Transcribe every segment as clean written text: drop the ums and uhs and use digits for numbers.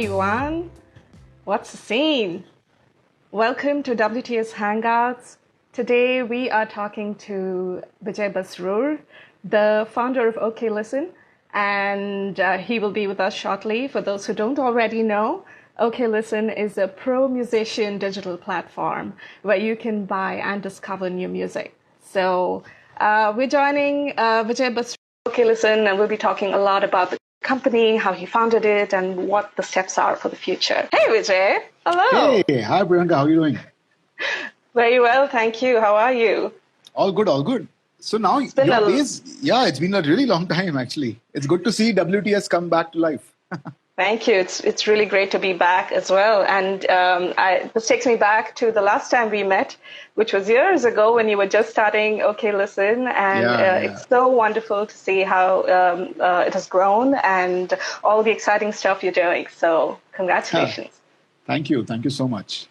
everyone. What's the scene? Welcome to WTS Hangouts. Today we are talking to Vijay Basrur, the founder of OK Listen, and he will be with us shortly. For those who don't already know, OK Listen is a pro musician digital platform where you can buy and discover new music. So we're joining Vijay Basrur, OK Listen, and we'll be talking a lot about the company, how he founded it, and what the steps are for the future. Hey, Vijay. Hello. Hey, hi Priyanka, how are you doing? Very well, thank you. How are you? All good, all good. So now It's been your days, it's been a really long time actually. It's good to see WTS come back to life. Thank you. It's really great to be back as well. And this takes me back to the last time we met, which was years ago when you were just starting OK Listen. And it's so wonderful to see how it has grown and all the exciting stuff you're doing. So congratulations. Thank you. Thank you so much.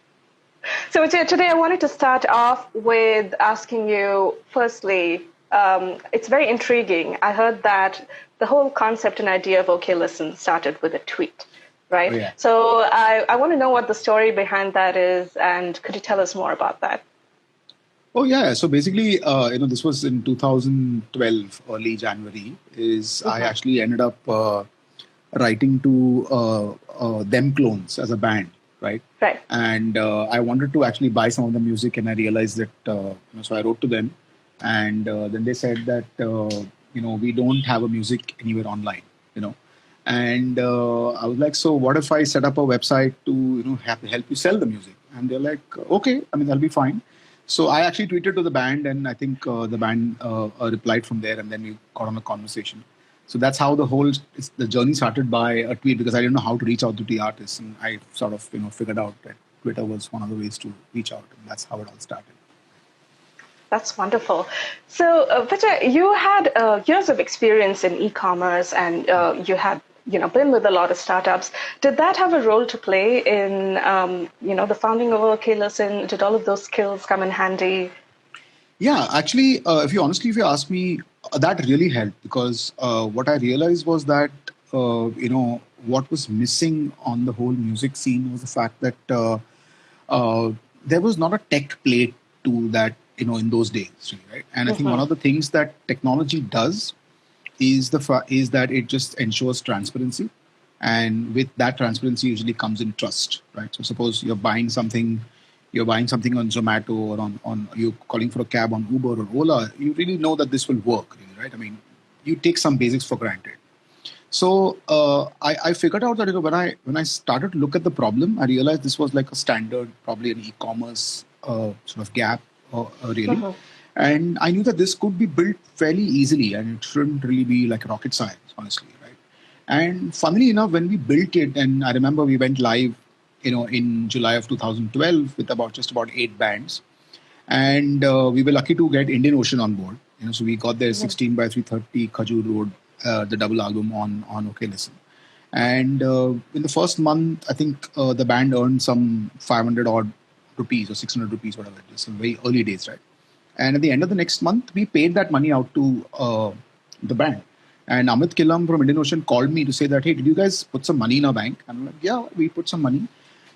So today I wanted to start off with asking you, firstly, it's very intriguing. I heard that the whole concept and idea of OK Listen started with a tweet, right? Oh, yeah. So I want to know what the story behind that is, and could you tell us more about that? Oh yeah. So basically, this was in 2012, early January. I actually ended up writing to Them Clones as a band, right? Right. And I wanted to actually buy some of the music, and I realized that so I wrote to them, and then they said that we don't have a music anywhere online, and I was like, so what if I set up a website to help you sell the music? And they're like, okay, I mean that'll be fine. So I actually tweeted to the band, and I think the band replied from there, and then we got on a conversation. So that's how the journey started, by a tweet, because I didn't know how to reach out to the artists, and I sort of figured out that Twitter was one of the ways to reach out, and that's how it all started. That's wonderful. So, Vijay, you had years of experience in e-commerce, and you had been with a lot of startups. Did that have a role to play in the founding of OK Listen? Did all of those skills come in handy? Yeah, actually, if you ask me, that really helped, because what I realized was that what was missing on the whole music scene was the fact that there was not a tech plate to that in those days, right? And I think one of the things that technology does is that it just ensures transparency, and with that transparency usually comes in trust, right? So suppose you're buying something on Zomato, or on you're calling for a cab on Uber or Ola, you really know that this will work, really, right? I mean, you take some basics for granted. So I figured out that when I started to look at the problem, I realized this was like a standard, probably an e-commerce sort of gap, really. And I knew that this could be built fairly easily, and it shouldn't really be like rocket science, honestly, right? And funnily enough, when we built it, and I remember we went live, in July of 2012 with just about 8 bands, and we were lucky to get Indian Ocean on board. So we got their 16 by 330 Khajur Road, the double album on OK Listen. And in the first month, I think the band earned some 500 odd rupees or 600 rupees, whatever it is. Some very early days, right? And at the end of the next month, we paid that money out to the band. And Amit Killam from Indian Ocean called me to say that, hey, did you guys put some money in our bank? And I'm like, yeah, we put some money.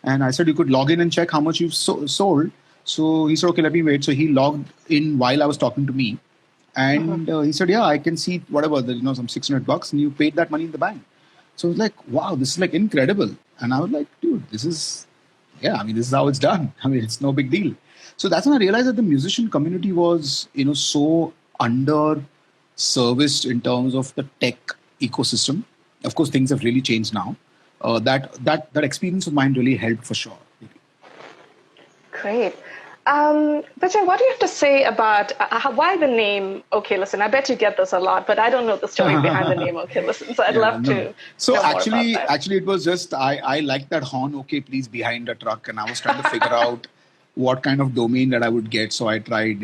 And I said, you could log in and check how much you've sold. So he said, okay, let me wait. So he logged in while I was talking to me. And he said, yeah, I can see whatever, some $600, and you paid that money in the bank. So I was like, wow, this is like incredible. And I was like, dude, this is how it's done. I mean, it's no big deal. So that's when I realized that the musician community was, so under-serviced in terms of the tech ecosystem. Of course, things have really changed now. That experience of mine really helped for sure. Great. Vijay, what do you have to say about why the name OK Listen? I bet you get this a lot, but I don't know the story behind the name OK Listen, so I'd love to. So actually, it was just I liked that horn OK please behind a truck, and I was trying to figure out what kind of domain that I would get. So I tried,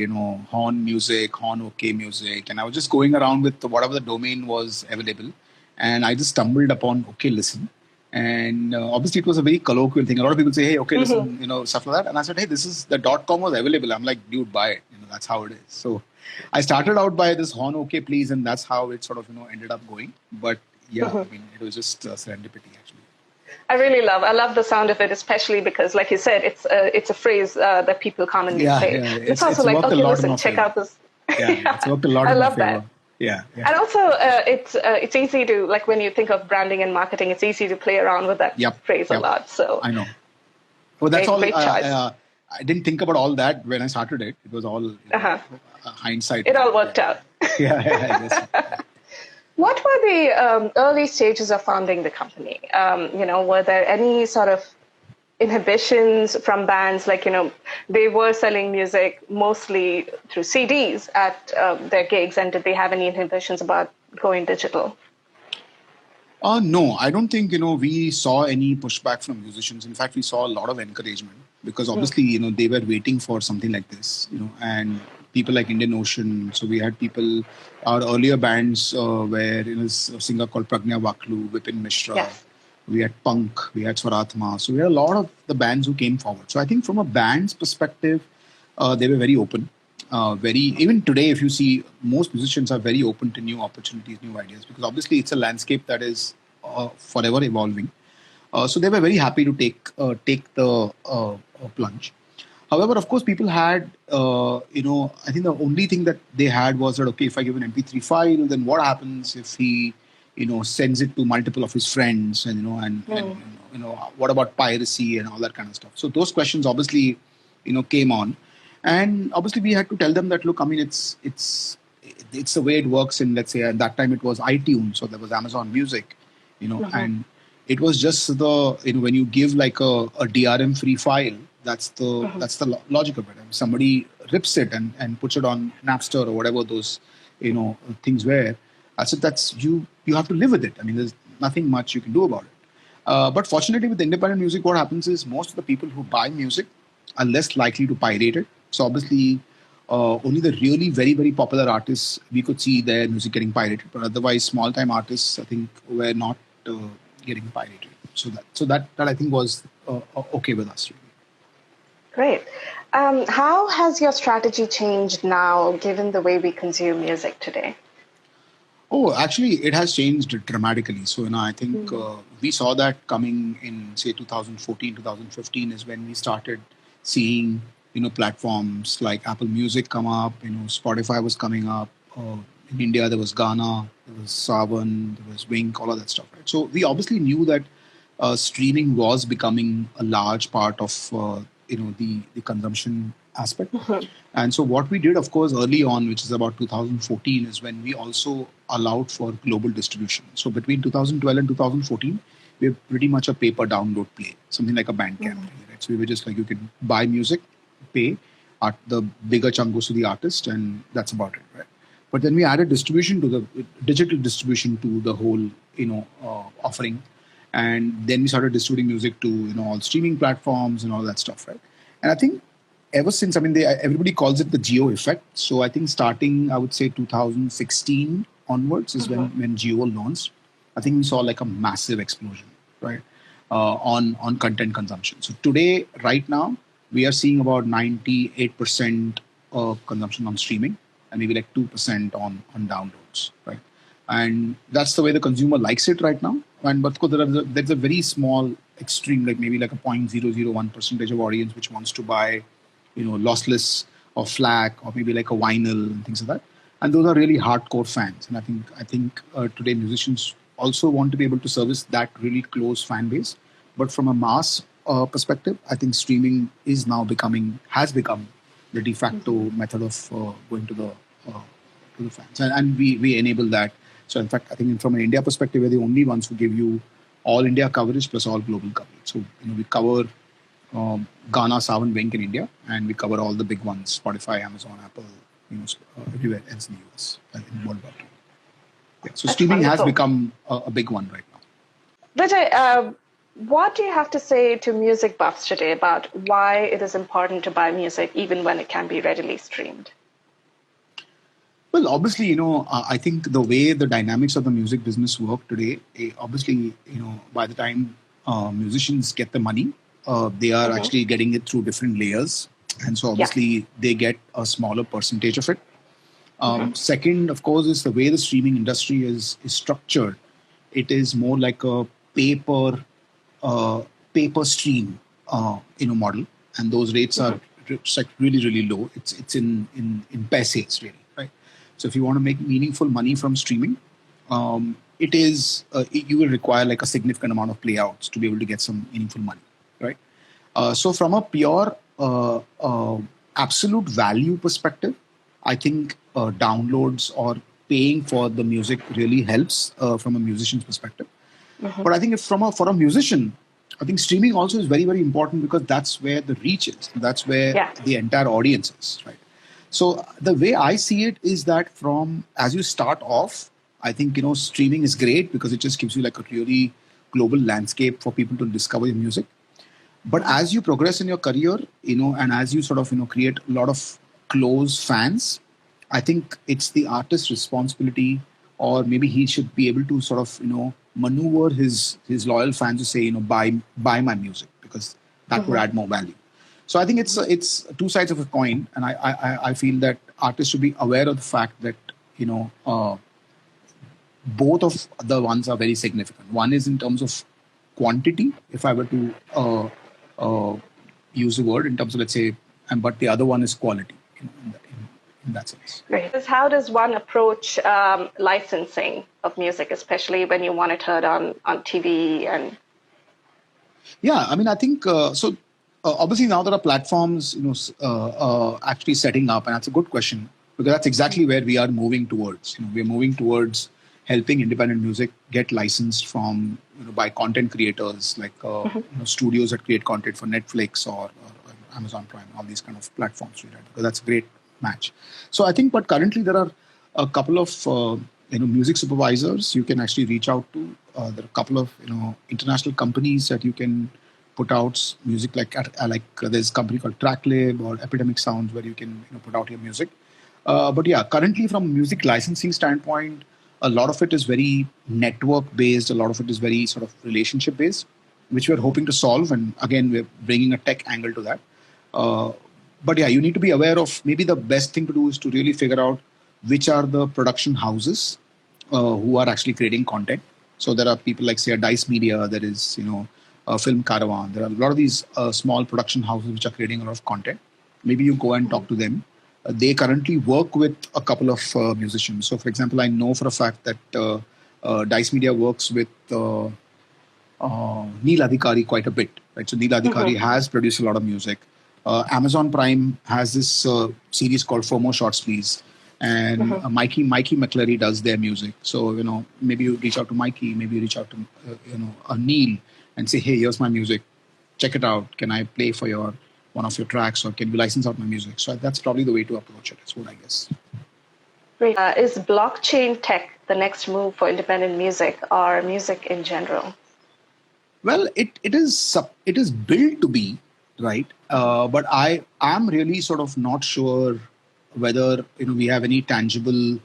horn music, horn OK music, and I was just going around with whatever the domain was available, and I just stumbled upon OK Listen. And obviously, it was a very colloquial thing. A lot of people say, hey, OK Listen, stuff like that. And I said, hey, this is the .com was available. I'm like, dude, buy it. That's how it is. So I started out by this horn OK please, and that's how it sort of ended up going. But yeah, I mean, it was just serendipity actually. I love the sound of it, especially because, like you said, it's a phrase that people commonly Yeah, say. yeah. It's also It's like, worked a okay, lot in listen, our check favor. out this. Yeah, it's Yeah, worked a lot I in our love that. favor. Yeah, yeah. And also, it's easy to, like, when you think of branding and marketing, it's easy to play around with that Yep, phrase a yep. lot. So I know. Well, that's great, all. great choice. I didn't think about all that when I started it. It was all, Uh-huh. hindsight. It all Yeah, worked out. yeah, yeah, I guess so. Yeah. What were the early stages of founding the company? Were there any sort of inhibitions from bands? Like, they were selling music mostly through CDs at their gigs, and did they have any inhibitions about going digital? No, I don't think, we saw any pushback from musicians. In fact, we saw a lot of encouragement because Mm. obviously, they were waiting for something like this, and people like Indian Ocean. So we had people, our earlier bands were, a singer called Pragnya Vaklu, Vipin Mishra. Yes. We had Punk, we had Swaratma. So we had a lot of the bands who came forward. So I think from a band's perspective, they were very open. Very even today, if you see, most musicians are very open to new opportunities, new ideas, because obviously it's a landscape that is forever evolving. So they were very happy to take the plunge. However, of course, people had, I think the only thing that they had was that, okay, if I give an MP3 file, then what happens if he, sends it to multiple of his friends, and Mm. what about piracy and all that kind of stuff. So those questions obviously, came on, and obviously we had to tell them that, look, I mean, it's the way it works. In, let's say, at that time it was iTunes, so there was Amazon Music, Mhm. and it was just the, when you give like a DRM free file, Mhm. that's the logic of it. And somebody rips it and puts it on Napster or whatever those things were. So that's you have to live with it. I mean, there's nothing much you can do about it. But fortunately, with independent music, what happens is most of the people who buy music are less likely to pirate it. So obviously, only the really very very popular artists we could see their music getting pirated. But otherwise, small time artists, I think, were not getting pirated. So that I think was okay with us. Really. Great. How has your strategy changed now, given the way we consume music today? Oh, actually, it has changed dramatically. So, I think Mm. we saw that coming in, say, 2014, 2015 is when we started seeing, platforms like Apple Music come up, Spotify was coming up. In India, there was Ghana, there was Savan, there was Wink, all of that stuff, right? So, we obviously knew that streaming was becoming a large part of, the consumption aspect. Mhm. And so what we did, of course, early on, which is about 2014, is when we also allowed for global distribution. So between 2012 and 2014, we were pretty much a paper download play, something like a Bandcamp, Mhm. right? So we were just like, you can buy music, pay, the bigger chunk goes to the artist, and that's about it, right? But then we added distribution to the digital distribution to the whole, offering, and then we started distributing music to all streaming platforms and all that stuff, right? And I think ever since, I mean, everybody calls it the geo effect. So I think starting, I would say 2016 onwards is Mhm. when geo launched. I think we saw like a massive explosion, right, on content consumption. So today, right now, we are seeing about 98% of consumption on streaming and maybe like 2% on downloads, right? And that's the way the consumer likes it right now. And but of course, there's a very small extreme, like maybe like a 0.001 percentage of audience which wants to buy, lossless or FLAC or maybe like a vinyl and things like that. And those are really hardcore fans. And I think today musicians also want to be able to service that really close fan base. But from a mass perspective, I think streaming has become the de facto Mhm. method of going to the fans, and we enable that. So in fact, I think from an India perspective, we're the only ones who give you all India coverage plus all global coverage. So we cover Ghana, Savan, Wink in India, and we cover all the big ones: Spotify, Amazon, Apple, everywhere else in the US and in worldwide. Yeah. So That's streaming has wonderful. become a big one right now. Vijay, what do you have to say to music buffs today about why it is important to buy music even when it can be readily streamed? Well, obviously, I think the way the dynamics of the music business work today, obviously, by the time musicians get the money, they are Hmm. actually getting it through different layers. And so Yeah. obviously they get a smaller percentage of it. Hmm. Second, of course, is the way the streaming industry is structured. It is more like a pay per pay per stream model, and those rates are like really really low. It's in pesos really, right? So if you want to make meaningful money from streaming, you will require like a significant amount of playouts to be able to get some meaningful money, right? So from a pure absolute value perspective, I think downloads or paying for the music really helps from a musician's perspective. But I think if for a musician, I think streaming also is very, very important because that's where the reach is. That's where the entire audience is, right? So the way I see it is that as you start off, I think, streaming is great because it just gives you like a really global landscape for people to discover your music. But as you progress in your career, and as you sort of, create a lot of close fans, I think it's the artist's responsibility, or maybe he should be able to sort of, maneuver his loyal fans to say, buy my music because that would add more value. So I think it's two sides of a coin, and I feel that artists should be aware of the fact that both of the ones are very significant. One is in terms of quantity, if I were to use the word in terms of, let's say, but the other one is quality in that sense. Great. How does one approach licensing of music, especially when you want it heard on TV and? Yeah, I mean, I think so. Obviously, now there are platforms, actually setting up, and that's a good question because that's exactly where we are moving towards. We're moving towards helping independent music get licensed from by content creators like studios that create content for Netflix or Amazon Prime, all these kind of platforms, right? Because that's a great match. So I think, but currently there are a couple of music supervisors you can actually reach out to. There are a couple of international companies that you can put out music like there's a company called Tracklib or Epidemic Sounds where you can put out your music. But yeah, currently from a music licensing standpoint, a lot of it is very network based. A lot of it is very sort of relationship based, which we're hoping to solve. And again, we're bringing a tech angle to that. But yeah, you need to be aware of maybe the best thing to do is to really figure out which are the production houses who are actually creating content. So there are people like, say, a Dice Media, there is, Film Caravan. There are a lot of these small production houses which are creating a lot of content. Maybe you go and talk to them. They currently work with a couple of musicians. So, for example, I know for a fact that Dice Media works with Neil Adhikari quite a bit. Right? So Neil Adhikari has produced a lot of music. Amazon Prime has this series called Four More Shots, Please. And Mikey McCleary does their music. So, maybe you reach out to Mikey, maybe you reach out to, Neil and say, hey, here's my music. Check it out. Can I play for one of your tracks, or can you license out my music? So that's probably the way to approach it. That's what I guess. Great. Is blockchain tech the next move for independent music or music in general? Well, it is built to be, right? But I am really sort of not sure whether we have any tangible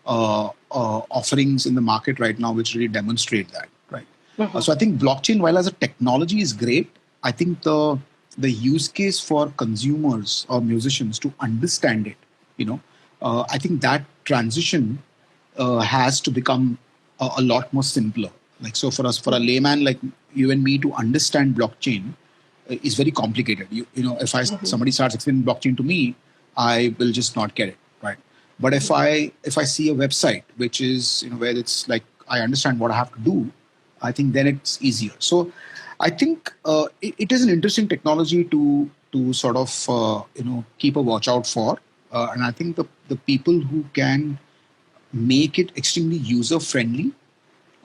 offerings in the market right now which really demonstrate that, right? So I think blockchain, while as a technology is great, I think the use case for consumers or musicians to understand it, I think that transition has to become a lot more simpler. Like, so for a layman like you and me to understand blockchain is very complicated. If somebody starts explaining blockchain to me, I will just not get it, right? But if I see a website which is where it's like I understand what I have to do, I think then it's easier. So I think it is an interesting technology to sort of keep a watch out for, and I think the people who can make it extremely user friendly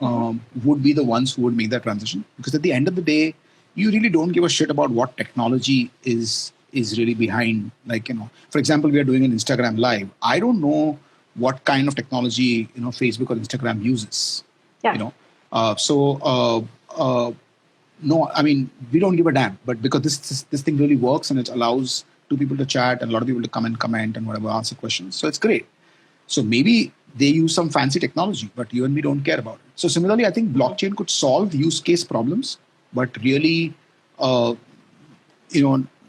would be the ones who would make that transition. Because at the end of the day, you really don't give a shit about what technology is really behind. Like, for example, we are doing an Instagram live. I don't know what kind of technology Facebook or Instagram uses. Yeah. No, I mean, we don't give a damn. But because this thing really works and it allows two people to chat and a lot of people to come and comment and whatever, answer questions. So it's great. So maybe they use some fancy technology, but you and me don't care about it. So similarly, I think blockchain could solve use case problems, but really,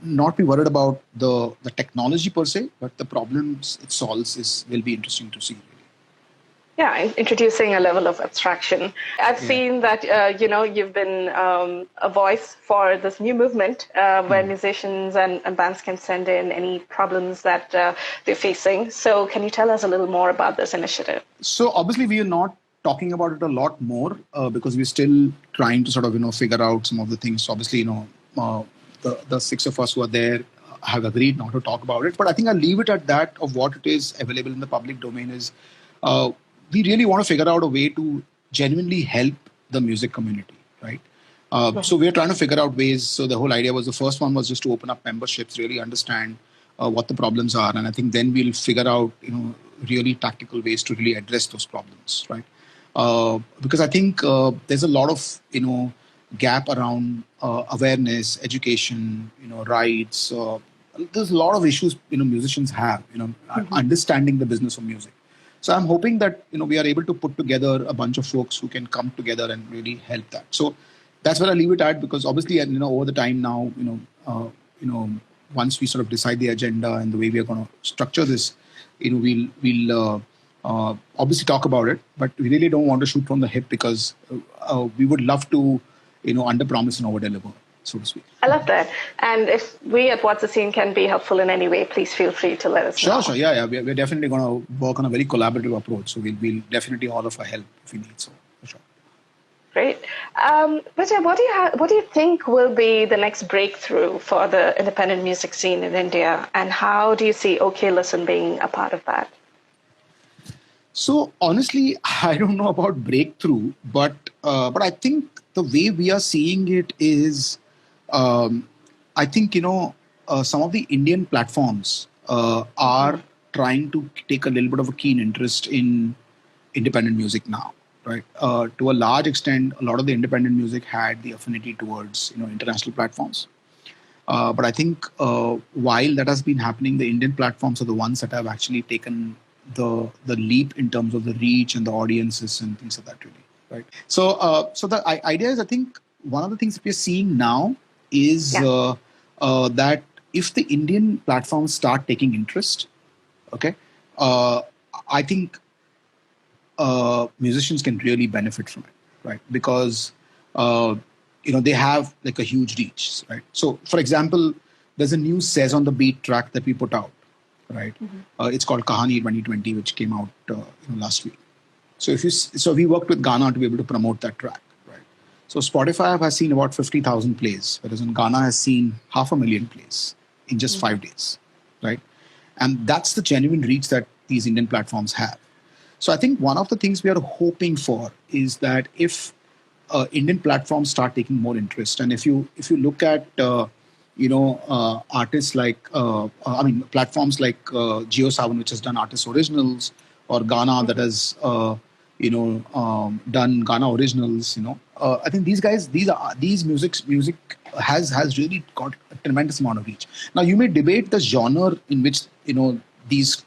not be worried about the technology per se, but the problems it solves will be interesting to see. Really. Yeah, introducing a level of abstraction. I've Yeah. seen that you've been a voice for this new movement where Mm. musicians and bands can send in any problems that they're facing. So, can you tell us a little more about this initiative? So obviously we are not talking about it a lot more because we're still trying to sort of figure out some of the things. So obviously the six of us who are there have agreed not to talk about it. But I think I'll leave it at that. Of what it is available in the public domain is uh, we really want to figure out a way to genuinely help the music community, right? So we're trying to figure out ways. So the whole idea was, the first one was just to open up memberships, really understand what the problems are, and I think then we'll figure out really tactical ways to really address those problems, right? Because I think there's a lot of gap around awareness, education, rights. There's a lot of issues musicians have, understanding the business of music. So I'm hoping that we are able to put together a bunch of folks who can come together and really help that. So that's where I leave it at, because obviously over the time now, once we sort of decide the agenda and the way we are going to structure this, we'll obviously talk about it, but we really don't want to shoot from the hip, because we would love to under promise and over deliver, so to speak. I love that. And if we at What's the Scene can be helpful in any way, please feel free to let us know. Sure. Yeah. We're definitely going to work on a very collaborative approach. So we'll definitely offer help if we need so, for sure. Great. Vijay, what do you think will be the next breakthrough for the independent music scene in India, and how do you see OK Listen being a part of that? So honestly, I don't know about breakthrough, but I think the way we are seeing it is, I think some of the Indian platforms are trying to take a little bit of a keen interest in independent music now, right? To a large extent, a lot of the independent music had the affinity towards international platforms. But I think while that has been happening, the Indian platforms are the ones that have actually taken the leap in terms of the reach and the audiences and things like that, really, right? So the idea is, I think one of the things that we're seeing now is that if the Indian platforms start taking interest, okay, I think musicians can really benefit from it, right? Because they have like a huge reach, right? So, for example, there's a new Says on the Beat track that we put out, right? It's called Kahani 2020, which came out last week. So we worked with Ghana to be able to promote that track, right? So Spotify has seen about 50,000 plays, whereas in Ghana has seen 500,000 plays in just 5 days, right? And that's the genuine reach that these Indian platforms have. So I think one of the things we are hoping for is that if Indian platforms start taking more interest, and if you look at artists like platforms like Geo7, which has done artist originals, or Ghana that has done Ghana originals. I think these music has really got a tremendous amount of reach. Now you may debate the genre in which these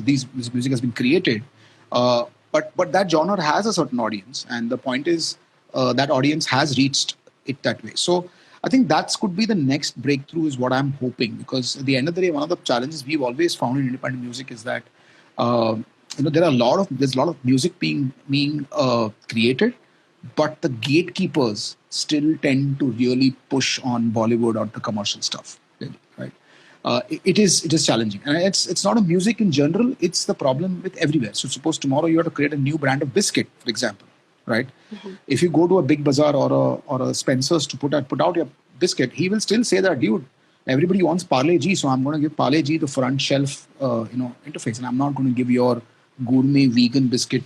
these music has been created, but that genre has a certain audience, and the point is that audience has reached it that way. So I think that could be the next breakthrough, is what I'm hoping, because at the end of the day, one of the challenges we've always found in independent music is that there's a lot of music being created, but the gatekeepers still tend to really push on Bollywood or the commercial stuff, really, right? It is challenging, and it's not a music in general. It's the problem with everywhere. So suppose tomorrow you have to create a new brand of biscuit, for example, right? If you go to a big bazaar or a Spencer's to put out your biscuit, he will still say that, dude, everybody wants Parle G, so I'm going to give Parle G the front shelf interface, and I'm not going to give your gourmet vegan biscuit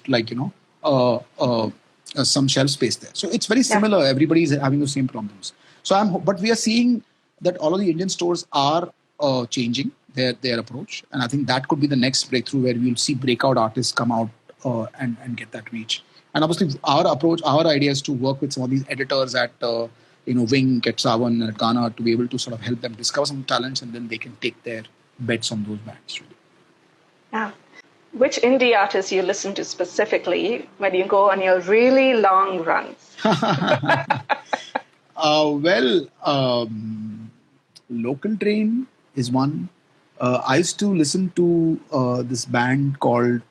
some shelf space there. So it's very similar. Yeah. Everybody is having the same problems. But we are seeing that all of the Indian stores are changing their approach, and I think that could be the next breakthrough, where we'll see breakout artists come out and get that reach. And obviously, our idea is to work with some of these editors at Wing, Ketsavan, and Ghana, to be able to sort of help them discover some talents, and then they can take their bets on those bands. Really. Yeah. Which indie artists you listen to specifically when you go on your really long runs? Local Train is one. I used to listen to this band called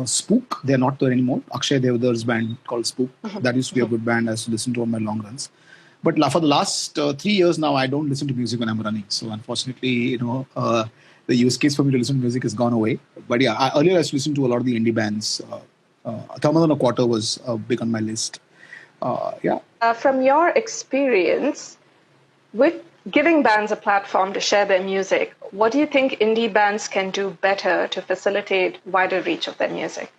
Spook. They're not there anymore. Akshay Devdar's band called Spook. That used to be a good band I used to listen to on my long runs. But for the last 3 years now, I don't listen to music when I'm running. So unfortunately, the use case for me to listen to music has gone away. But yeah, earlier I used to listen to a lot of the indie bands. Thermal and a Quarter was big on my list. Yeah. From your experience with giving bands a platform to share their music, what do you think indie bands can do better to facilitate wider reach of their music?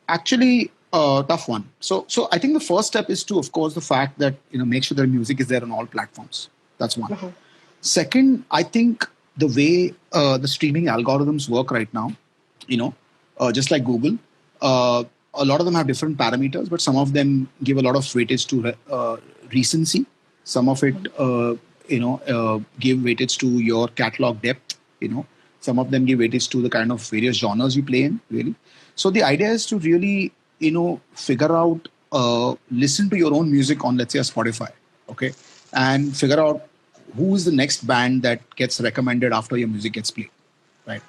Actually, tough one. So I think the first step is to, of course, the fact that make sure their music is there on all platforms. That's one. Second, I think the way the streaming algorithms work right now, just like Google, a lot of them have different parameters, but some of them give a lot of weightage to recency. Some of it, give weightage to your catalog depth. Some of them give weightage to the kind of various genres you play in. Really, so the idea is to really, figure out, listen to your own music on, let's say, a Spotify, okay, and figure out who is the next band that gets recommended after your music gets played, right?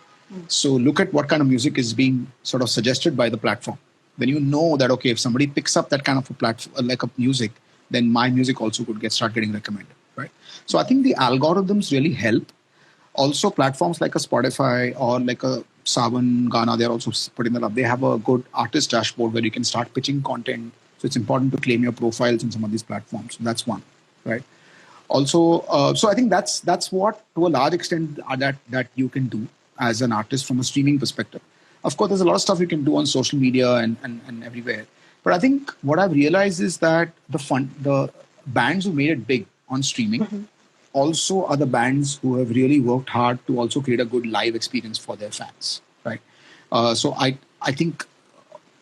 So look at what kind of music is being sort of suggested by the platform. Then you know that, okay, if somebody picks up that kind of a platform, like a music, then my music also could start getting recommended, right? So I think the algorithms really help. Also, platforms like a Spotify or like a Savan, Ghana, they're also putting that up. They have a good artist dashboard where you can start pitching content. So it's important to claim your profiles in some of these platforms. So that's one, right? Also, so I think that's what, to a large extent, that you can do as an artist from a streaming perspective. Of course, there's a lot of stuff you can do on social media and everywhere. But I think what I've realized is that the bands who made it big on streaming also are the bands who have really worked hard to also create a good live experience for their fans, right? So I think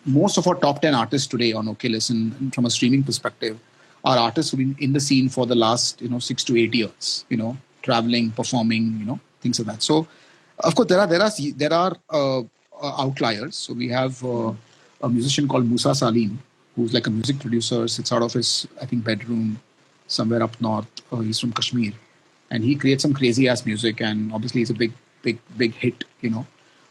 most of our top 10 artists today on OK Listen, from a streaming perspective, are artists who've been in the scene for the last 6 to 8 years, traveling, performing, things like that. So of course there are outliers. So we have a musician called Musa Salim, who's like a music producer, sits out of his, I think, bedroom somewhere up north. He's from Kashmir, and he creates some crazy ass music, and obviously he's a big hit.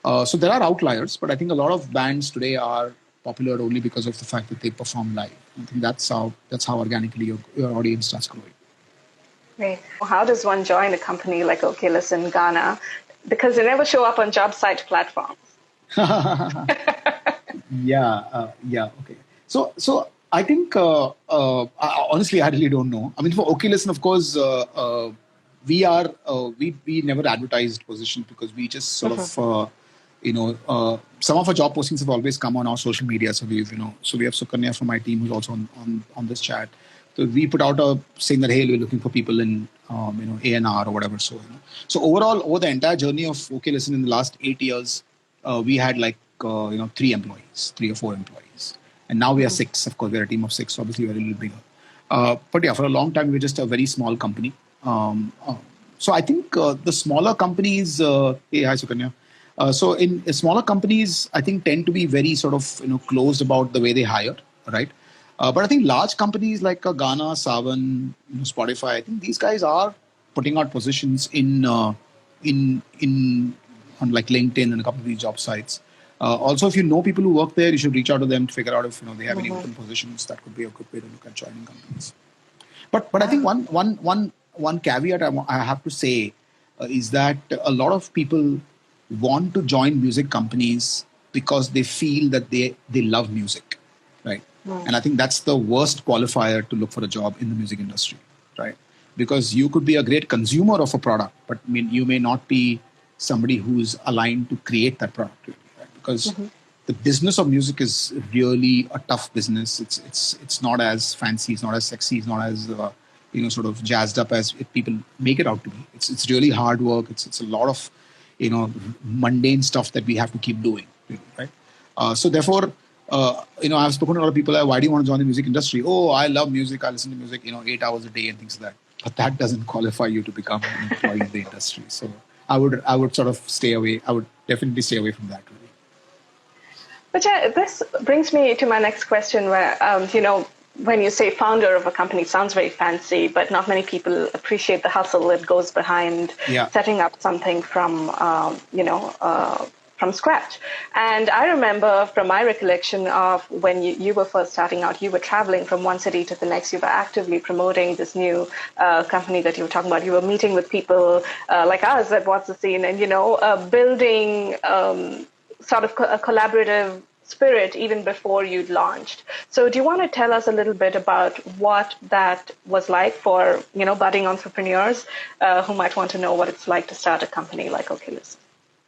So there are outliers, but I think a lot of bands today are popular only because of the fact that they perform live. I think that's how organically your audience starts growing. Right. How does one join a company like OK Listen Ghana? Because they never show up on job site platforms. Yeah. Okay. So I think honestly, I really don't know. I mean, for OK Listen, of course, we never advertised positions because we just sort of some of our job postings have always come on our social media. So we have Sukanya from my team who's also on this chat. So we put out a saying that, hey, we're looking for people in A&R or whatever. So overall, over the entire journey of OK Listen in the last 8 years, we had like 3 or 4 employees, and now we are 6. Of course, we're a team of 6. So obviously, we're a little bigger. But yeah, for a long time, we were just a very small company. So I think the smaller companies. Hey, hi Sukanya. So in smaller companies, I think tend to be very sort of closed about the way they hire, right? But I think large companies like Ghana, Savan, Spotify, I think these guys are putting out positions in on like LinkedIn and a couple of these job sites. Also, if you know people who work there, you should reach out to them to figure out if they have any open positions. That could be a good way to look at joining companies. But I think one caveat I have to say is that a lot of people want to join music companies because they feel that they love music, right? And I think that's the worst qualifier to look for a job in the music industry, right? Because you could be a great consumer of a product, but you may not be somebody who's aligned to create that product, right? Because the business of music is really a tough business. It's not as fancy, it's not as sexy, it's not as sort of jazzed up as people make it out to be. It's really hard work. It's a lot of mundane stuff that we have to keep doing, right? So therefore, I've spoken to a lot of people like, why do you want to join the music industry? Oh, I love music. I listen to music, 8 hours a day and things like that. But that doesn't qualify you to become an employee in the industry. So I would sort of stay away. I would definitely stay away from that, really. But yeah, this brings me to my next question where, when you say founder of a company, it sounds very fancy, but not many people appreciate the hustle that goes behind Yeah. setting up something from scratch. And I remember from my recollection of when you were first starting out, you were traveling from one city to the next. You were actively promoting this new company that you were talking about. You were meeting with people like us at What's the Scene, and building sort of a collaborative spirit even before you'd launched. So do you want to tell us a little bit about what that was like for, budding entrepreneurs who might want to know what it's like to start a company like OKList?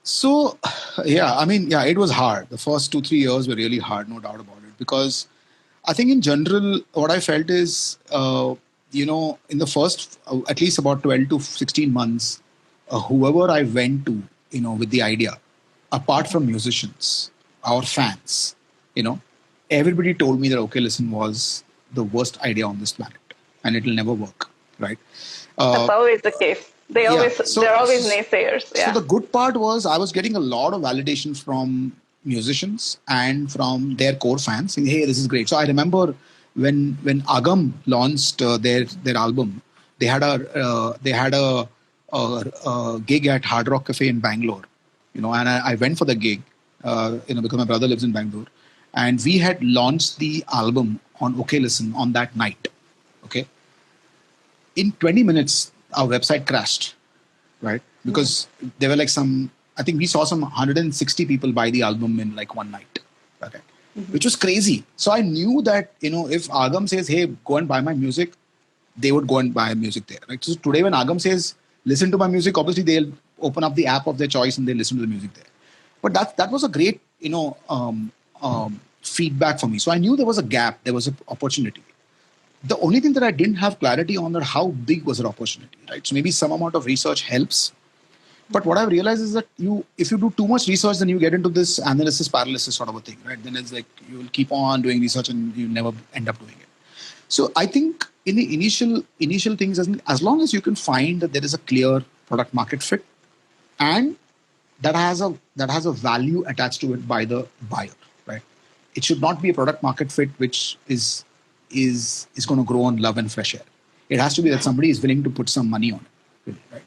So, yeah, I mean, yeah, it was hard. The first 2-3 years were really hard, no doubt about it. Because I think in general, what I felt is, in the first, at least about 12 to 16 months, whoever I went to, with the idea, apart from musicians, our fans, you know, everybody told me that, okay, listen, was the worst idea on this planet and it'll never work, right? That's always the case. Yeah. They're always naysayers. So Yeah. the good part was I was getting a lot of validation from musicians and from their core fans saying, "Hey, this is great." So I remember when Agam launched their album, they had a gig at Hard Rock Cafe in Bangalore, and I went for the gig, because my brother lives in Bangalore, and we had launched the album on OK Listen on that night. Okay, in 20 minutes, our website crashed, right? Because there were I think we saw some 160 people buy the album in like one night, okay? Which was crazy. So I knew that, if Agam says, hey, go and buy my music, they would go and buy music there, right? So today when Agam says, listen to my music, obviously they'll open up the app of their choice and they listen to the music there. But that was a great, feedback for me. So I knew there was a gap, there was an opportunity. The only thing that I didn't have clarity on that how big was the opportunity, right? So maybe some amount of research helps. But what I've realized is that if you do too much research, then you get into this analysis paralysis sort of a thing, right? Then it's like you will keep on doing research and you never end up doing it. So I think in the initial things, as long as you can find that there is a clear product market fit and that has a value attached to it by the buyer, right? It should not be a product market fit which is going to grow on love and fresh air. It has to be that somebody is willing to put some money on it, really, right?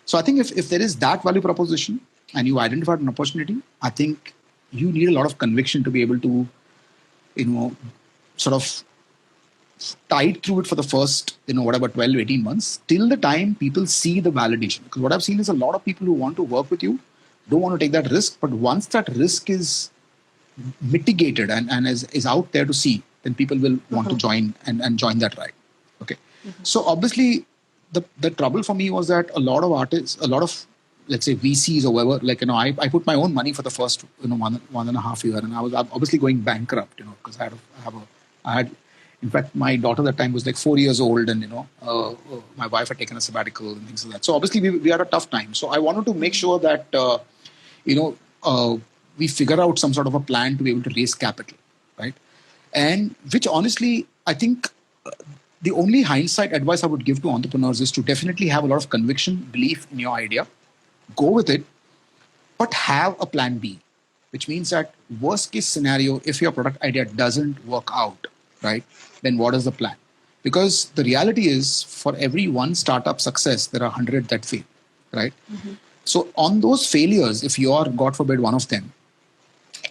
So I think if there is that value proposition and you identified an opportunity, I think you need a lot of conviction to be able to, sort of tide through it for the first, 12, 18 months, till the time people see the validation. Because what I've seen is a lot of people who want to work with you don't want to take that risk. But once that risk is mitigated and is out there to see, then people will want to join and join that ride. Okay. So obviously the trouble for me was that a lot of artists, a lot of, let's say, VCs or whatever, I put my own money for the first, 1.5 year, and I was obviously going bankrupt, because I had, in fact, my daughter at that time was like 4 years old, and, my wife had taken a sabbatical and things like that. So obviously we had a tough time. So I wanted to make sure that, we figure out some sort of a plan to be able to raise capital, right? And which honestly, I think the only hindsight advice I would give to entrepreneurs is to definitely have a lot of conviction, belief in your idea, go with it, but have a plan B, which means that worst case scenario, if your product idea doesn't work out, right, then what is the plan? Because the reality is for every one startup success, there are 100 that fail, right? So on those failures, if you are, God forbid, one of them,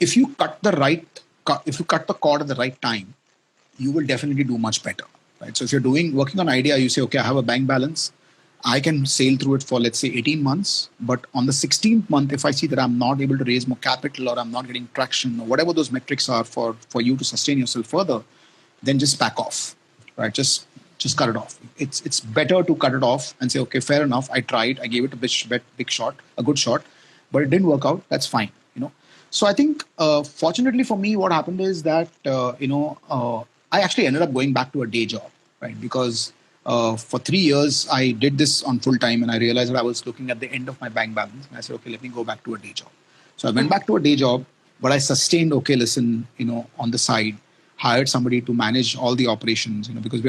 if you cut the cord at the right time, you will definitely do much better, right? So if you're working on idea, you say, okay, I have a bank balance, I can sail through it for, let's say, 18 months. But on the 16th month, if I see that I'm not able to raise more capital or I'm not getting traction or whatever those metrics are for you to sustain yourself further, then just back off, right? Just cut it off. It's better to cut it off and say, okay, fair enough. I tried. I gave it a good shot, but it didn't work out. That's fine, So I think, fortunately for me, what happened is that, I actually ended up going back to a day job, right? Because for 3 years, I did this on full time and I realized that I was looking at the end of my bank balance. And I said, okay, let me go back to a day job. So I went back to a day job, but I sustained, okay, listen, on the side, hired somebody to manage all the operations, because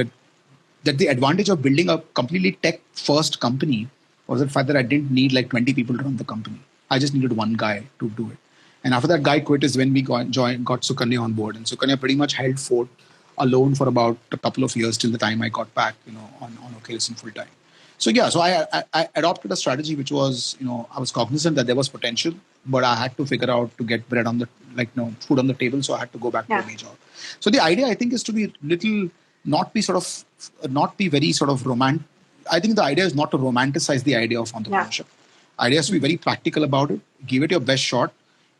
the advantage of building a completely tech first company was the fact that I didn't need like 20 people to run the company. I just needed one guy to do it. And after that guy quit is when we got Sukanya on board. And Sukanya pretty much held fort alone for about a couple of years till the time I got back, on OK Listen full time. So yeah, so I adopted a strategy which was, I was cognizant that there was potential, but I had to figure out to get bread on the, food on the table. So I had to go back to a major. So the idea, I think, is to be not be very sort of romantic. I think the idea is not to romanticize the idea of entrepreneurship. Idea is to be very practical about it. Give it your best shot.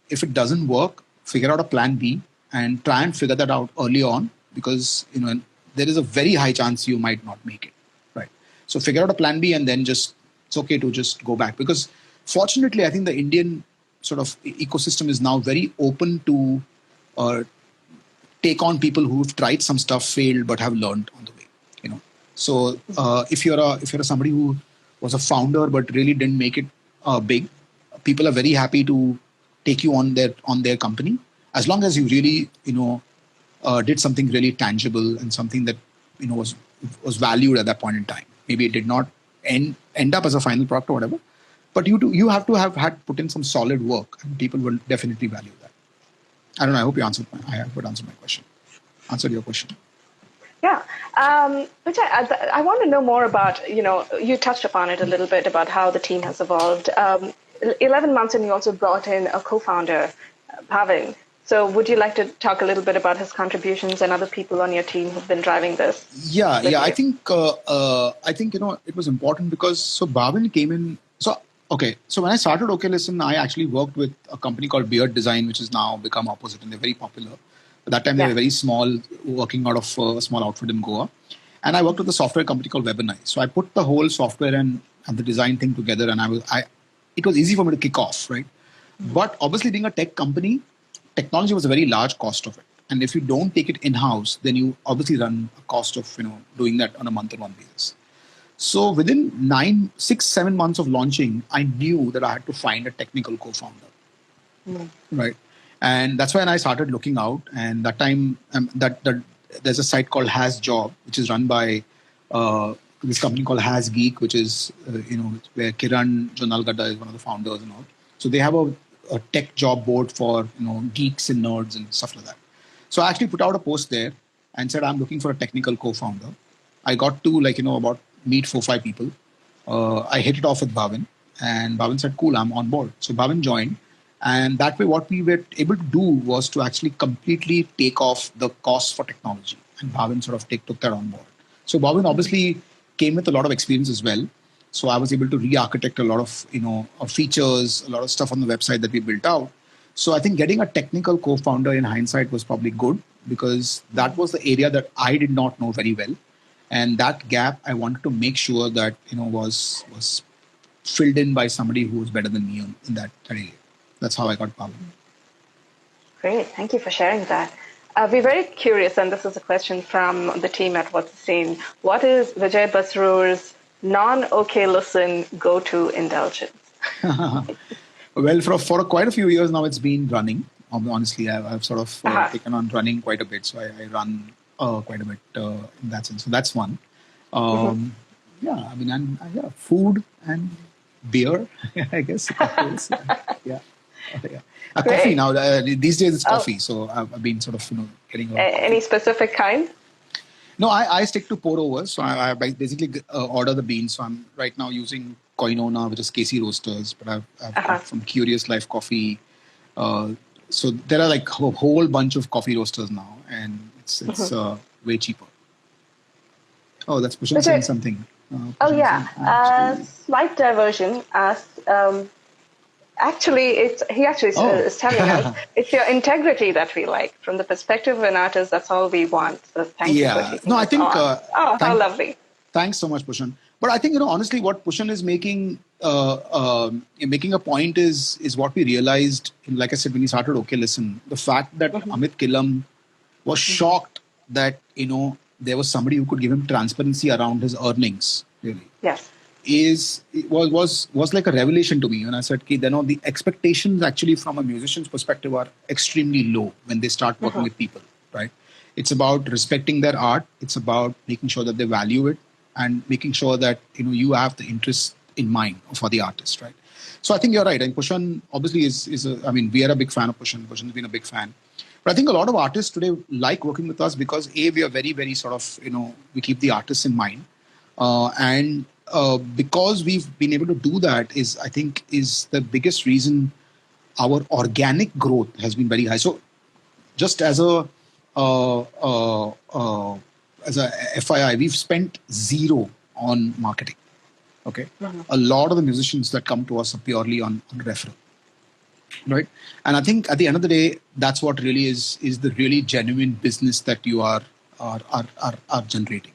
If it doesn't work, figure out a plan B and try and figure that out early on, because there is a very high chance you might not make it. Right. So figure out a plan B and then it's okay to just go back, because fortunately, I think the Indian sort of ecosystem is now very open to take on people who've tried some stuff, failed, but have learned on the way. So if you're somebody who was a founder but really didn't make it big, people are very happy to take you on their company, as long as you really did something really tangible and something that was valued at that point in time. Maybe it did not end up as a final product or whatever, but you have to have had put in some solid work, and people will definitely value that. I don't know. I hope you answered my question. Answered your question. Yeah, which I want to know more about. You touched upon it a little bit about how the team has evolved. 11 months in, you also brought in a co-founder, Bhavin. So would you like to talk a little bit about his contributions and other people on your team who've been driving this? Yeah. I think it was important because Bhavin came in. So when I started OK Listen, I actually worked with a company called Beard Design, which has now become Opposite, and they're very popular. At that time, they were very small, working out of a small outfit in Goa. And I worked with a software company called Webanize. So I put the whole software and the design thing together, and it was easy for me to kick off, right? Mm-hmm. But obviously, being a tech company, technology was a very large cost of it. And if you don't take it in-house, then you obviously run a cost of doing that on a month-on-month basis. So within 7 months of launching, I knew that I had to find a technical co-founder, right? And that's when I started looking out. And that time, there's a site called Has Job, which is run by this company called Has Geek, which is where Kiran Jonalgada is one of the founders and all. So they have a tech job board for geeks and nerds and stuff like that. So I actually put out a post there and said I'm looking for a technical co-founder. I got to about meet 4-5 people. I hit it off with Bhavin, and Bhavin said, "Cool, I'm on board." So Bhavin joined. And that way, what we were able to do was to actually completely take off the costs for technology. And Bhavin sort of took that on board. So Bhavin obviously came with a lot of experience as well. So I was able to re-architect a lot of features, a lot of stuff on the website that we built out. So I think getting a technical co-founder in hindsight was probably good, because that was the area that I did not know very well. And that gap, I wanted to make sure that was filled in by somebody who was better than me in that area. That's how I got Bhavin. Great. Thank you for sharing that. We're very curious, and this is a question from the team at What's the Scene. What is Vijay Basrur's non-OK Listen go-to indulgence? Well, for quite a few years now, it's been running. Honestly, I've sort of taken on running quite a bit. So I run quite a bit in that sense. So that's one. Yeah, I mean, food and beer, I guess. Yeah. Coffee now. These days it's coffee, so I've been sort of getting. Any specific kind? No, I stick to pour overs. So I basically order the beans. So I'm right now using Koinona, which is Casey Roasters, but I've got from Curious Life Coffee. So there are like a whole bunch of coffee roasters now, and it's way cheaper. Oh, that's Pushan saying something. Slight diversion. He actually is telling us it's your integrity that we like. From the perspective of an artist, that's all we want. So thank you for taking I think. how lovely. Thanks so much, Pushan. But I think honestly, what Pushan is making a point is what we realized. Like I said, when he started OK Listen, the fact that Amit Kilam was shocked that there was somebody who could give him transparency around his earnings. Really, yes. Was like a revelation to me. And I said, the expectations actually from a musician's perspective are extremely low when they start working with people, right? It's about respecting their art. It's about making sure that they value it and making sure that, you have the interest in mind for the artist, right? So I think you're right. And Pushan obviously we are a big fan of Pushan. Pushan's been a big fan. But I think a lot of artists today like working with us because A, we are very, very sort of, we keep the artists in mind. And because we've been able to do that is, I think, is the biggest reason our organic growth has been very high. So just uh, uh, uh, as a FII, we've spent zero on marketing. Okay. A lot of the musicians that come to us are purely on referral. Right. And I think at the end of the day, that's what really is the really genuine business that you are generating.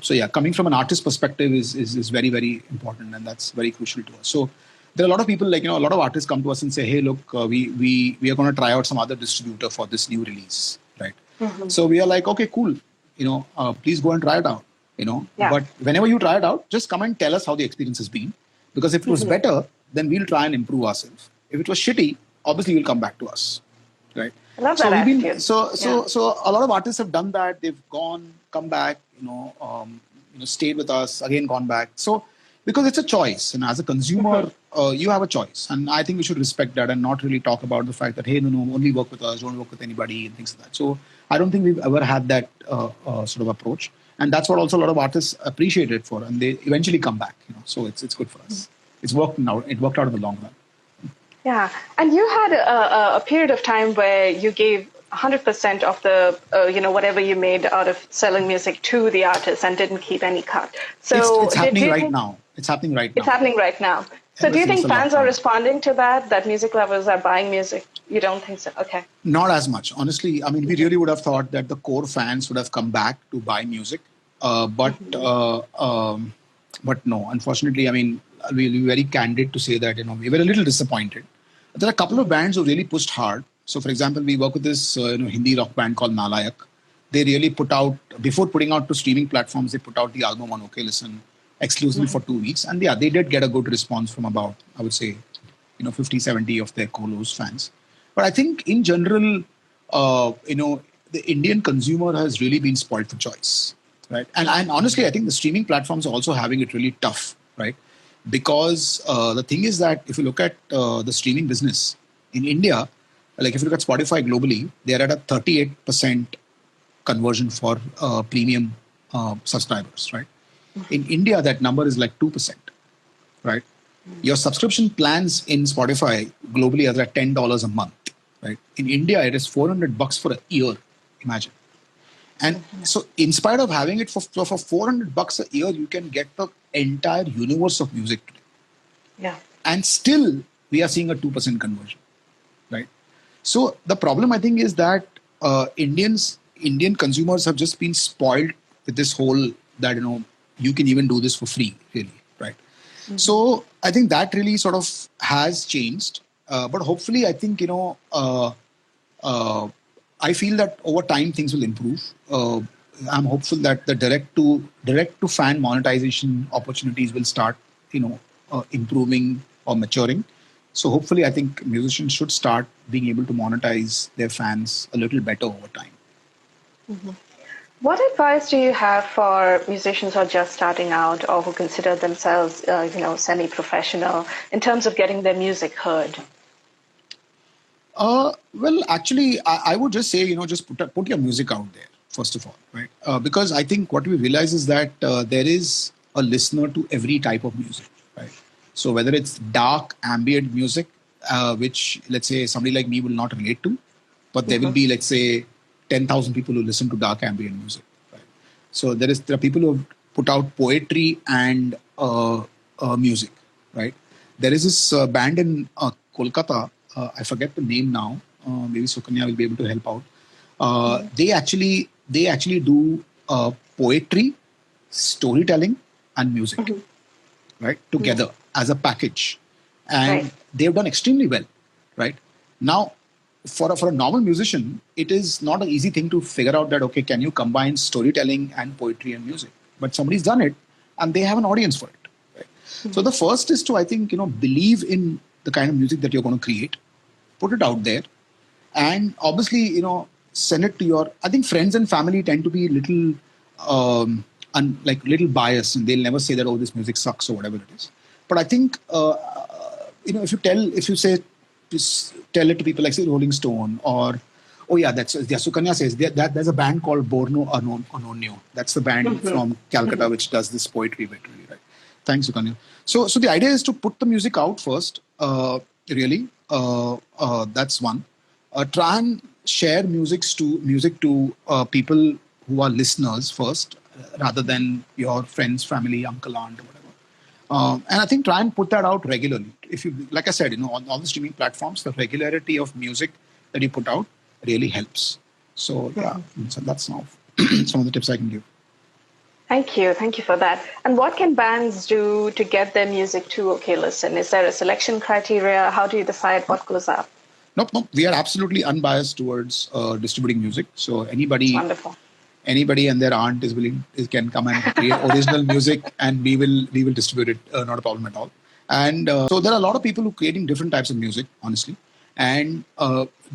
So yeah, coming from an artist perspective is very, very important, and that's very crucial to us. So there are a lot of people, like, a lot of artists come to us and say, hey, look, we are going to try out some other distributor for this new release, right? So we are like, okay, cool, please go and try it out, Yeah. but whenever you try it out, just come and tell us how the experience has been, because if it was better, then we'll try and improve ourselves. If it was shitty, obviously you'll come back to us, right? I love So that we've been attitude. so a lot of artists have done that. They've come back, stayed with us again, gone back. So because it's a choice, and as a consumer, you have a choice, and I think we should respect that and not really talk about the fact that, hey, no, only work with us, don't work with anybody, and things like that. So I don't think we've ever had that sort of approach, and that's what also a lot of artists appreciate it for, and they eventually come back. So it's good for us. It's worked now. It worked out in the long run. Yeah, and you had a period of time where you gave 100% of the, whatever you made out of selling music to the artist and didn't keep any cut. So It's happening right now. It's happening right now. It's happening right now. So Ever do you since think the fans are lockdown. responding to that music lovers are buying music? You don't think so? Okay. Not as much, honestly. I mean, we really would have thought that the core fans would have come back to buy music, but no. Unfortunately, I mean, we'll be very candid to say that we were a little disappointed. There are a couple of bands who really pushed hard. So, for example, we work with this Hindi rock band called Nalayak. They really put out, before putting out to streaming platforms, they put out the album on OK Listen exclusively for 2 weeks, and yeah, they did get a good response from about, I would say, 50, 70 of their colos fans. But I think in general, the Indian consumer has really been spoiled for choice, right? And honestly, I think the streaming platforms are also having it really tough, right? Because the thing is that if you look at the streaming business in India, like if you look at Spotify globally, they're at a 38% conversion for premium subscribers, right? In India, that number is like 2%, right? Your subscription plans in Spotify globally are like $10 a month, right? In India, it is $400 for a year. Imagine. And so, in spite of having it for $400 a year, you can get the entire universe of music today. Yeah. And still, we are seeing a 2% conversion, right? So the problem, I think, is that Indian consumers have just been spoiled with this whole that you can even do this for free, really, right? So I think that really sort of has changed, but hopefully, I think I feel that over time things will improve. I'm hopeful that the direct to fan monetization opportunities will start, improving or maturing. So hopefully, I think musicians should start being able to monetize their fans a little better over time. What advice do you have for musicians who are just starting out or who consider themselves, semi-professional in terms of getting their music heard? Well, actually, I would just say, just put your music out there, first of all, right? Because I think what we realize is that there is a listener to every type of music, right? So whether it's dark ambient music, which let's say somebody like me will not relate to, but there will be, let's say, 10,000 people who listen to dark ambient music, right? So there are people who have put out poetry and music, right? There is this band in Kolkata. I forget the name now. Maybe Sukanya will be able to help out. They actually do poetry, storytelling, and music, right, together as a package, and they've done extremely well, right? Now, for a normal musician, it is not an easy thing to figure out that, okay, can you combine storytelling and poetry and music? But somebody's done it, and they have an audience for it, right? So the first is to, I think, believe in the kind of music that you're going to create, put it out there, and obviously, send it to your. I think friends and family tend to be little, little biased, and they'll never say that, oh, this music sucks or whatever it is. But I think, if you say, just tell it to people like, say, Rolling Stone or Oh yeah, Sukanya says there's a band called Borno Anonyo. That's the band from Calcutta which does this poetry bit, really, right? Thanks, Sukanya. So the idea is to put the music out first, really. That's one. Try and share music to people who are listeners first, rather than your friends, family, uncle, aunt, or whatever. And I think try and put that out regularly. If you, like I said, on all the streaming platforms, the regularity of music that you put out really helps. So yeah, so that's some of the tips I can give. Thank you. Thank you for that. And what can bands do to get their music to OK Listen? Is there a selection criteria? How do you decide what goes up? Nope. We are absolutely unbiased towards distributing music. So Wonderful. Anybody and their aunt can come and create original music, and we will distribute it. Not a problem at all. And so there are a lot of people who are creating different types of music, honestly, and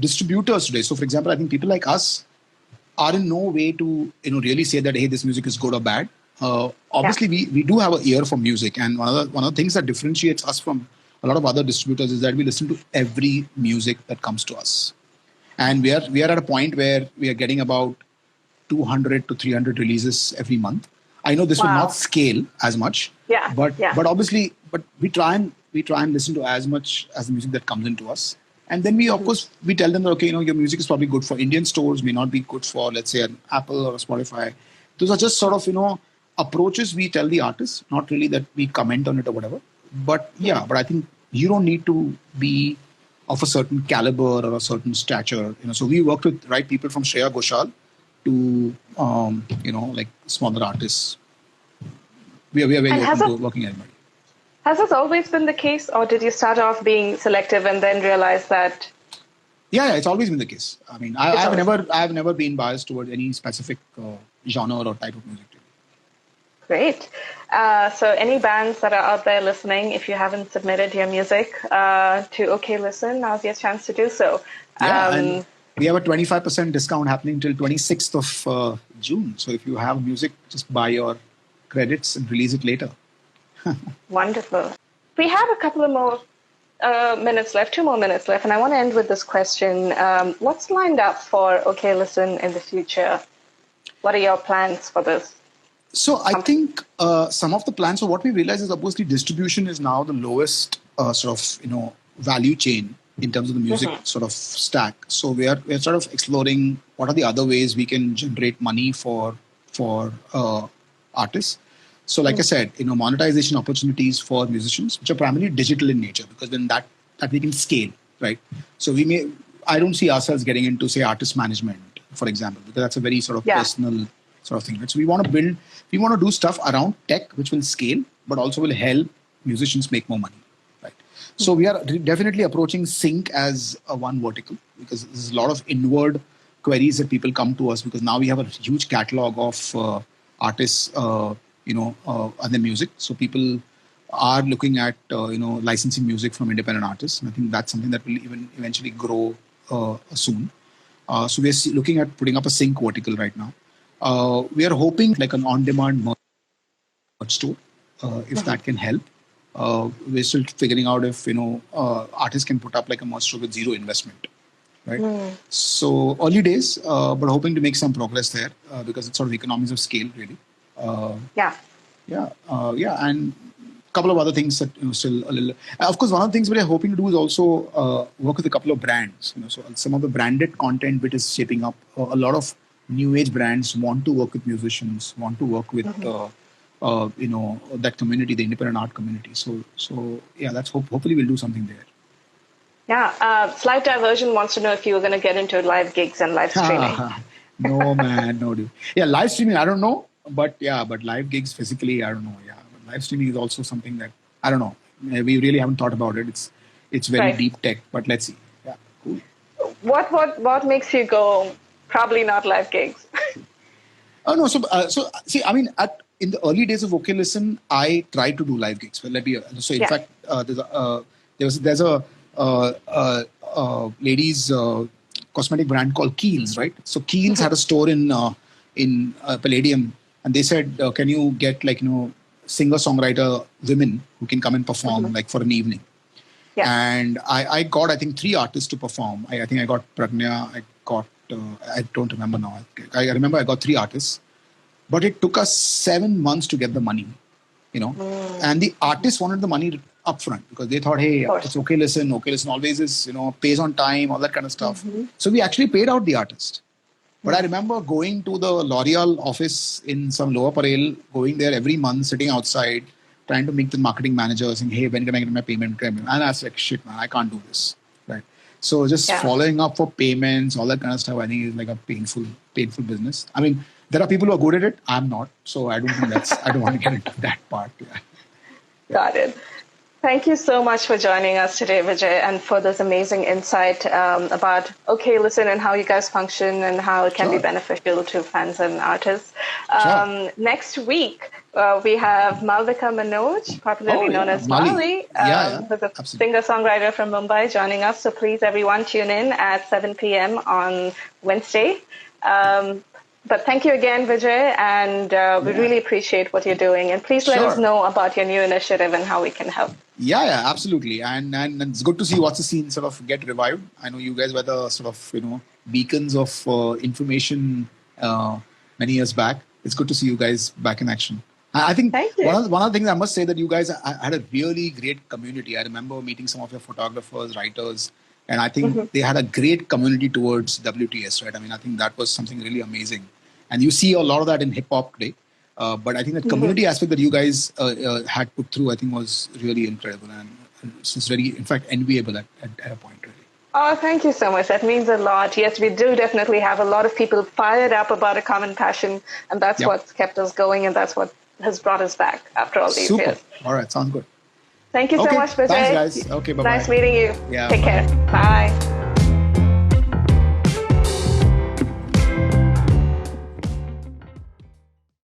distributors today. So, for example, I think people like us are in no way to really say that, hey, this music is good or bad. Obviously, we do have an ear for music, and one of the things that differentiates us from a lot of other distributors is that we listen to every music that comes to us, and we are at a point where we are getting about 200 to 300 releases every month. I know this will not scale as much, but obviously, we try and listen to as much as the music that comes into us. And then we, of course, we tell them that, okay, your music is probably good for Indian stores, may not be good for, let's say, an Apple or a Spotify. Those are just sort of, approaches we tell the artists, not really that we comment on it or whatever. But but I think you don't need to be of a certain caliber or a certain stature. So we worked with right people from Shreya Ghoshal to, like smaller artists. We are very open to working with anybody. Has this always been the case, or did you start off being selective and then realize that? Yeah, it's always been the case. I mean, I've never been biased toward any specific genre or type of music. Great. So any bands that are out there listening, if you haven't submitted your music to OK Listen, now's your chance to do so. And we have a 25% discount happening till 26th of June. So if you have music, just buy your credits and release it later. Wonderful. We have a couple of more minutes left, 2 more minutes left, and I want to end with this question. What's lined up for OK Listen in the future? What are your plans for this? So I think some of the plans, so what we realize is obviously distribution is now the lowest sort of, value chain in terms of the music sort of stack. So we're sort of exploring what are the other ways we can generate money for artists. So like I said, monetization opportunities for musicians, which are primarily digital in nature, because then that we can scale, right? So I don't see ourselves getting into, say, artist management, for example, because that's a very sort of personal sort of thing, right? So we want to do stuff around tech, which will scale, but also will help musicians make more money, right? So we are definitely approaching sync as a one vertical, because there's a lot of inward queries that people come to us, because now we have a huge catalog of artists, and the music. So people are looking at, licensing music from independent artists. And I think that's something that will even eventually grow soon. So we're looking at putting up a sync vertical right now. We are hoping like an on-demand merch store, if that can help. We're still figuring out if, artists can put up like a merch store with zero investment. Right. So early days, but hoping to make some progress there because it's sort of economies of scale, really. And a couple of other things that still a little. Of course, one of the things we're hoping to do is also work with a couple of brands. So some of the branded content bit is shaping up. A lot of new age brands want to work with musicians, want to work with that community, the independent art community. So that's hopefully we'll do something there. Slight diversion wants to know if you were going to get into live gigs and live streaming. No, man, no, dude. Yeah, live streaming, I don't know. But live gigs physically, I don't know. Yeah, but live streaming is also something that, I don't know. We really haven't thought about it. It's very deep tech, but let's see. Yeah, cool. What makes you go, probably not live gigs? No, so see, I mean, in the early days of OK Listen, I tried to do live gigs. Well, in fact, there's a ladies cosmetic brand called Kiehl's, right? So Kiehl's had a store in Palladium, and they said, can you get singer-songwriter women who can come and perform like for an evening? And I got, I think, 3 artists to perform. I think I got Pragnya, I got I don't remember now. I remember I got 3 artists, but it took us 7 months to get the money, you know. And the artists wanted the money upfront because they thought, hey, it's okay, listen always is, pays on time, all that kind of stuff. So we actually paid out the artist. But I remember going to the L'Oreal office in some Lower Parel, going there every month, sitting outside, trying to meet the marketing manager, saying, hey, when can I get my payment? And I was like, shit, man, I can't do this. Right. So just following up for payments, all that kind of stuff, I think is like a painful business. I mean, there are people who are good at it. I'm not. So I don't think I don't want to get into that part. Yeah. Got it. Thank you so much for joining us today, Vijay, and for this amazing insight about OK Listen and how you guys function and how it can be beneficial to fans and artists. Next week, we have Malvika Manoj, popularly known as Mali, who's a singer-songwriter from Mumbai, joining us. So please, everyone, tune in at 7 p.m. on Wednesday. But thank you again, Vijay, and we really appreciate what you're doing. And please let us know about your new initiative and how we can help. Yeah, absolutely. And it's good to see What's the Scene sort of get revived. I know you guys were the sort of, beacons of information many years back. It's good to see you guys back in action. I think one of the things I must say that you guys had a really great community. I remember meeting some of your photographers, writers, and I think they had a great community towards WTS, right? I mean, I think that was something really amazing. And you see a lot of that in hip hop today. But I think that community aspect that you guys had put through, I think was really incredible. And it's very, in fact, enviable at a point, really. Oh, thank you so much. That means a lot. Yes, we do definitely have a lot of people fired up about a common passion. And that's what's kept us going. And that's what has brought us back after all these years. All right. Sounds good. Thank you so much, Vijay. Thanks, guys. Okay, bye-bye. Nice meeting you. Yeah, Take care. Bye.